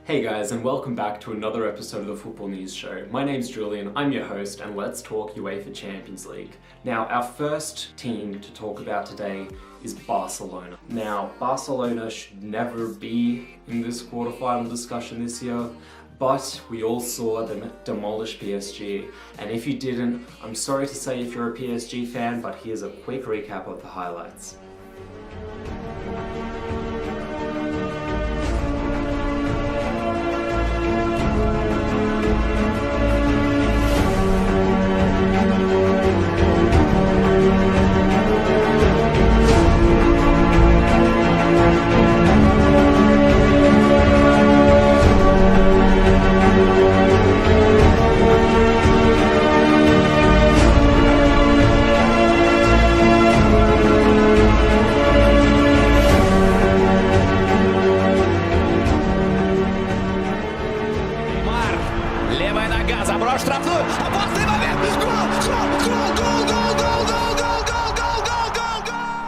Hey guys, and welcome back to another episode of the Football News Show. My name's Julian, I'm your host, and let's talk UEFA Champions League. Now, our first team to talk about today is Barcelona. Now, Barcelona should never be in this quarterfinal discussion this year, but we all saw them demolish PSG. And if you didn't, I'm sorry to say if you're a PSG fan, but here's a quick recap of the highlights.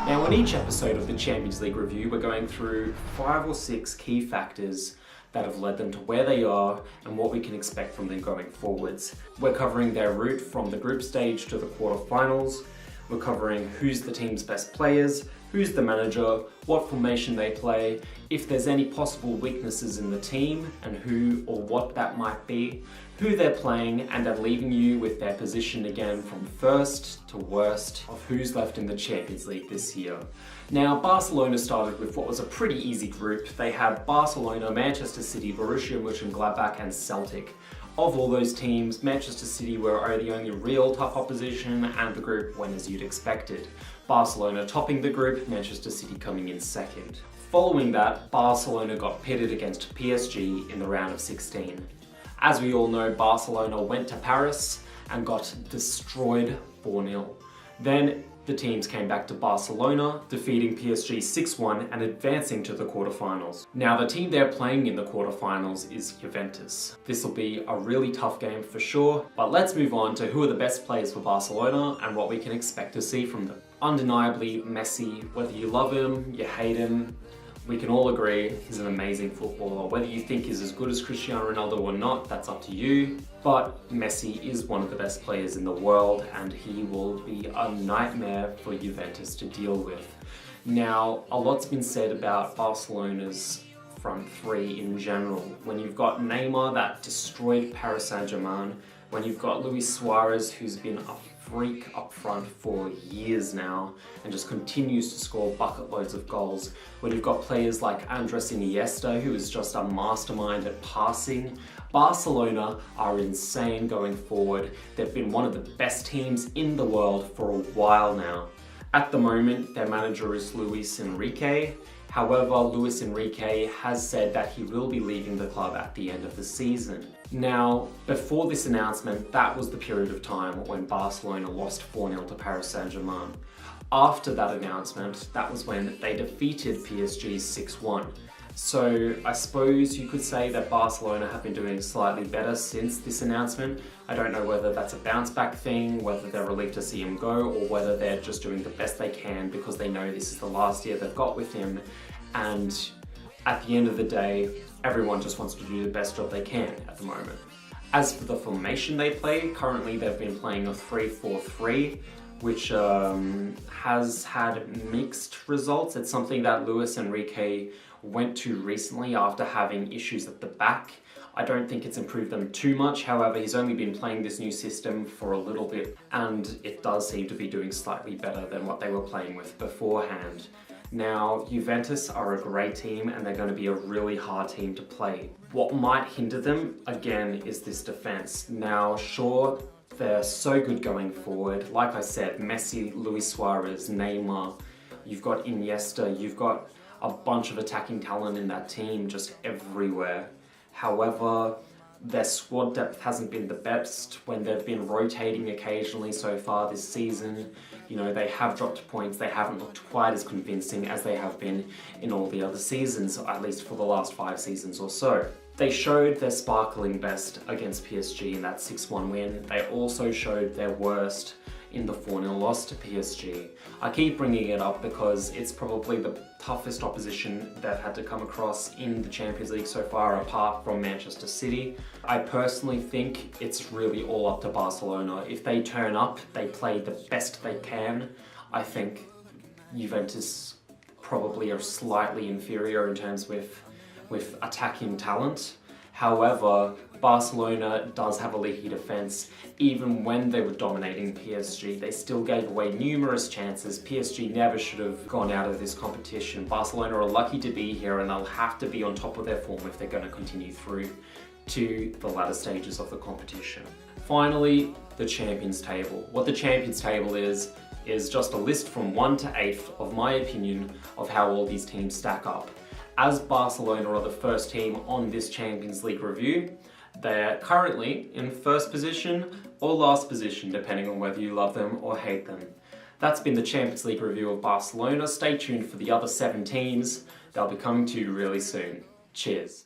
Now, in each episode of the Champions League review, we're going through 5 or 6 key factors that have led them to where they are and what we can expect from them going forwards. We're covering their route from the group stage to the quarterfinals. We're covering who's the team's best players, who's the manager, what formation they play, if there's any possible weaknesses in the team and who or what that might be, who they're playing, and then leaving you with their position again from first to worst of who's left in the Champions League this year. Now, Barcelona started with what was a pretty easy group. They had Barcelona, Manchester City, Borussia Mönchengladbach, and Celtic. Of all those teams, Manchester City were the only real tough opposition, and the group went as you'd expected. Barcelona topping the group, Manchester City coming in second. Following that, Barcelona got pitted against PSG in the round of 16. As we all know, Barcelona went to Paris and got destroyed 4-0. Then the teams came back to Barcelona, defeating PSG 6-1 and advancing to the quarterfinals. Now, the team they're playing in the quarterfinals is Juventus. This will be a really tough game for sure, but let's move on to who are the best players for Barcelona and what we can expect to see from them. Undeniably, Messi. Whether you love him, you hate him, we can all agree he's an amazing footballer. Whether you think he's as good as Cristiano Ronaldo or not, that's up to you. But Messi is one of the best players in the world, and he will be a nightmare for Juventus to deal with. Now, a lot's been said about Barcelona's front three in general. When you've got Neymar that destroyed Paris Saint-Germain, when you've got Luis Suarez who's been a freak up front for years now and just continues to score bucket loads of goals, when you've got players like Andres Iniesta who is just a mastermind at passing, Barcelona are insane going forward. They've been one of the best teams in the world for a while now. At the moment, their manager is Luis Enrique. However, Luis Enrique has said that he will be leaving the club at the end of the season. Now, before this announcement, that was the period of time when Barcelona lost 4-0 to Paris Saint-Germain. After that announcement, that was when they defeated PSG 6-1. So I suppose you could say that Barcelona have been doing slightly better since this announcement. I don't know whether that's a bounce back thing, whether they're relieved to see him go, or whether they're just doing the best they can because they know this is the last year they've got with him. And at the end of the day, everyone just wants to do the best job they can at the moment. As for the formation they play, currently they've been playing a 3-4-3, which has had mixed results. It's something that Luis Enrique went to recently after having issues at the back. I don't think it's improved them too much. However, he's only been playing this new system for a little bit, and it does seem to be doing slightly better than what they were playing with beforehand. Now, Juventus are a great team and they're going to be a really hard team to play. What might hinder them, again, is this defense. Now, sure, they're so good going forward. Like I said, Messi, Luis Suarez, Neymar, you've got Iniesta, you've got a bunch of attacking talent in that team just everywhere. However, their squad depth hasn't been the best when they've been rotating occasionally so far this season. You know, they have dropped points, they haven't looked quite as convincing as they have been in all the other seasons, at least for the last 5 seasons or so. They showed their sparkling best against PSG in that 6-1 win. They also showed their worst in the 4-0 loss to PSG. I keep bringing it up because it's probably the toughest opposition they've had to come across in the Champions League so far, apart from Manchester City. I personally think it's really all up to Barcelona. If they turn up, they play the best they can. I think Juventus probably are slightly inferior in terms with attacking talent. However, Barcelona does have a leaky defence. Even when they were dominating PSG, they still gave away numerous chances. PSG never should have gone out of this competition. Barcelona are lucky to be here, and they'll have to be on top of their form if they're going to continue through to the latter stages of the competition. Finally, the Champions Table. What the Champions Table is just a list from 1 to 8 of my opinion of how all these teams stack up. As Barcelona are the first team on this Champions League review, they're currently in first position or last position, depending on whether you love them or hate them. That's been the Champions League review of Barcelona. Stay tuned for the other 7 teams. They'll be coming to you really soon. Cheers.